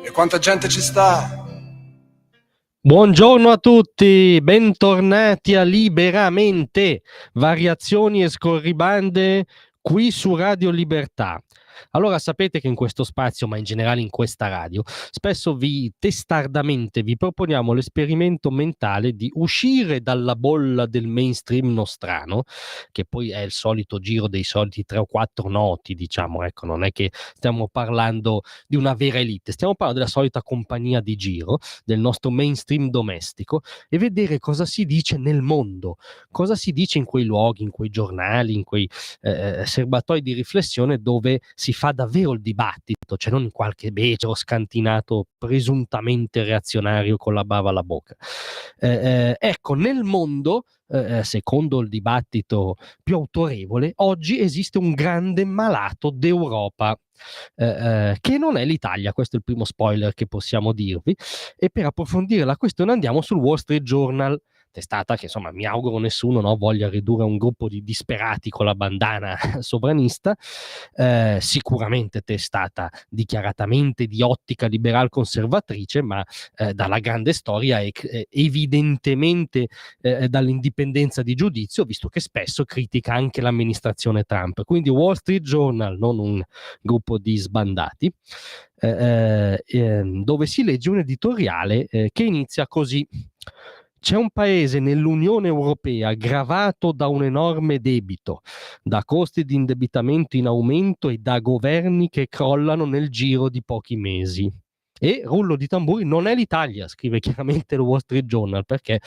E quanta gente ci sta? Buongiorno a tutti, bentornati a Liberamente, variazioni e scorribande qui su Radio Libertà. Allora, sapete che in questo spazio, ma in generale in questa radio, spesso testardamente vi proponiamo l'esperimento mentale di uscire dalla bolla del mainstream nostrano, che poi è il solito giro dei soliti 3 o 4 noti, diciamo, ecco, non è che stiamo parlando di una vera elite, stiamo parlando della solita compagnia di giro, del nostro mainstream domestico, e vedere cosa si dice nel mondo, cosa si dice in quei luoghi, in quei giornali, in quei serbatoi di riflessione dove si fa davvero il dibattito, cioè non in qualche becero scantinato presuntamente reazionario con la bava alla bocca. Ecco, nel mondo, secondo il dibattito più autorevole, oggi esiste un grande malato d'Europa, che non è l'Italia. Questo è il primo spoiler che possiamo dirvi, e per approfondire la questione andiamo sul Wall Street Journal, testata che insomma mi auguro nessuno voglia ridurre a un gruppo di disperati con la bandana sovranista, sicuramente testata dichiaratamente di ottica liberal conservatrice, ma dalla grande storia e evidentemente dall'indipendenza di giudizio, visto che spesso critica anche l'amministrazione Trump. Quindi Wall Street Journal, non un gruppo di sbandati, dove si legge un editoriale che inizia così: c'è un paese nell'Unione Europea gravato da un enorme debito, da costi di indebitamento in aumento e da governi che crollano nel giro di pochi mesi. E rullo di tamburi, non è l'Italia, scrive chiaramente il Wall Street Journal, perché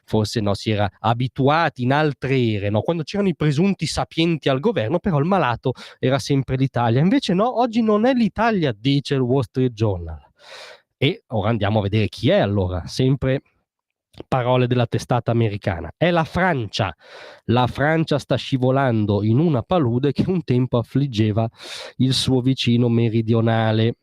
forse si era abituati in altre ere, quando c'erano i presunti sapienti al governo, però il malato era sempre l'Italia. Invece no, oggi non è l'Italia, dice il Wall Street Journal. E ora andiamo a vedere chi è allora, sempre parole della testata americana. È la Francia. La Francia sta scivolando in una palude che un tempo affliggeva il suo vicino meridionale.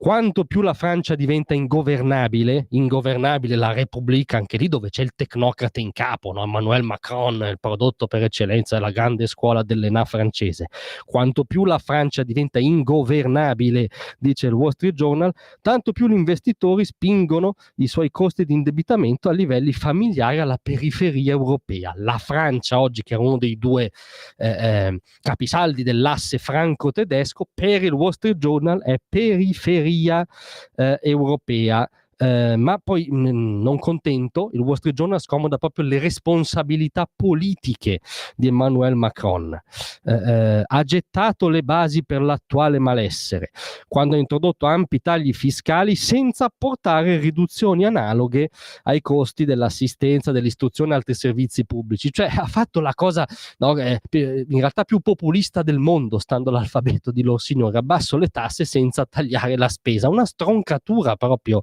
Quanto più la Francia diventa ingovernabile la Repubblica, anche lì dove c'è il tecnocrate in capo, Emmanuel Macron, il prodotto per eccellenza della grande scuola dell'ENA francese. Quanto più la Francia diventa ingovernabile, dice il Wall Street Journal, tanto più gli investitori spingono i suoi costi di indebitamento a livelli familiari alla periferia europea. La Francia oggi, che era uno dei due capisaldi dell'asse franco-tedesco, per il Wall Street Journal è periferia europea. Ma poi non contento, il Wall Street Journal scomoda proprio le responsabilità politiche di Emmanuel Macron. Ha gettato le basi per l'attuale malessere quando ha introdotto ampi tagli fiscali senza apportare riduzioni analoghe ai costi dell'assistenza, dell'istruzione e altri servizi pubblici. Cioè ha fatto la cosa in realtà più populista del mondo, stando all'alfabeto di lor signore: abbasso le tasse senza tagliare la spesa. Una stroncatura proprio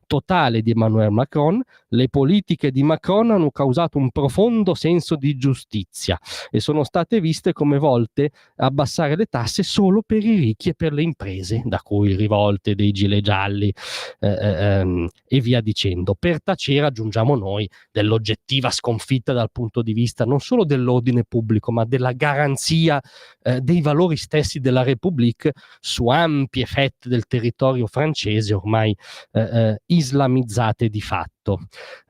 totale di Emmanuel Macron. Le politiche di Macron hanno causato un profondo senso di giustizia e sono state viste come volte abbassare le tasse solo per i ricchi e per le imprese, da cui rivolte dei gilet gialli e via dicendo, per tacere, aggiungiamo noi, dell'oggettiva sconfitta dal punto di vista non solo dell'ordine pubblico, ma della garanzia dei valori stessi della République su ampie fette del territorio francese ormai islamizzate di fatto.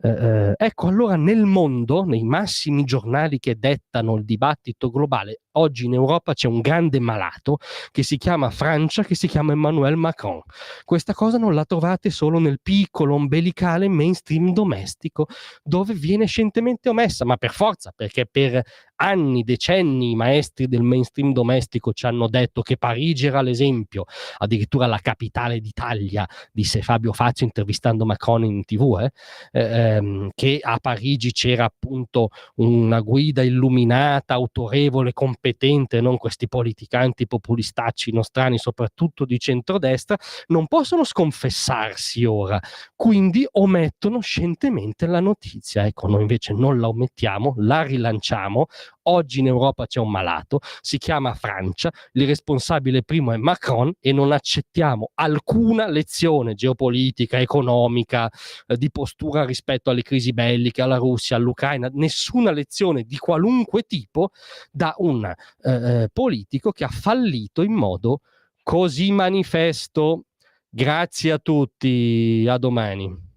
Ecco, allora nel mondo, nei massimi giornali che dettano il dibattito globale, oggi in Europa c'è un grande malato che si chiama Francia, che si chiama Emmanuel Macron. Questa cosa non la trovate solo nel piccolo ombelicale mainstream domestico, dove viene scientemente omessa, ma per forza, perché per anni, decenni, i maestri del mainstream domestico ci hanno detto che Parigi era l'esempio, addirittura la capitale d'Italia, disse Fabio Fazio intervistando Macron in TV, che a Parigi c'era appunto una guida illuminata, autorevole, competente, non questi politicanti populistacci nostrani, soprattutto di centrodestra. Non possono sconfessarsi ora, quindi omettono scientemente la notizia. Ecco, noi invece non la omettiamo, la rilanciamo. Oggi in Europa c'è un malato, si chiama Francia, il responsabile primo è Macron e non accettiamo alcuna lezione geopolitica, economica, di postura rispetto alle crisi belliche, alla Russia, all'Ucraina, nessuna lezione di qualunque tipo da un politico che ha fallito in modo così manifesto. Grazie a tutti, a domani.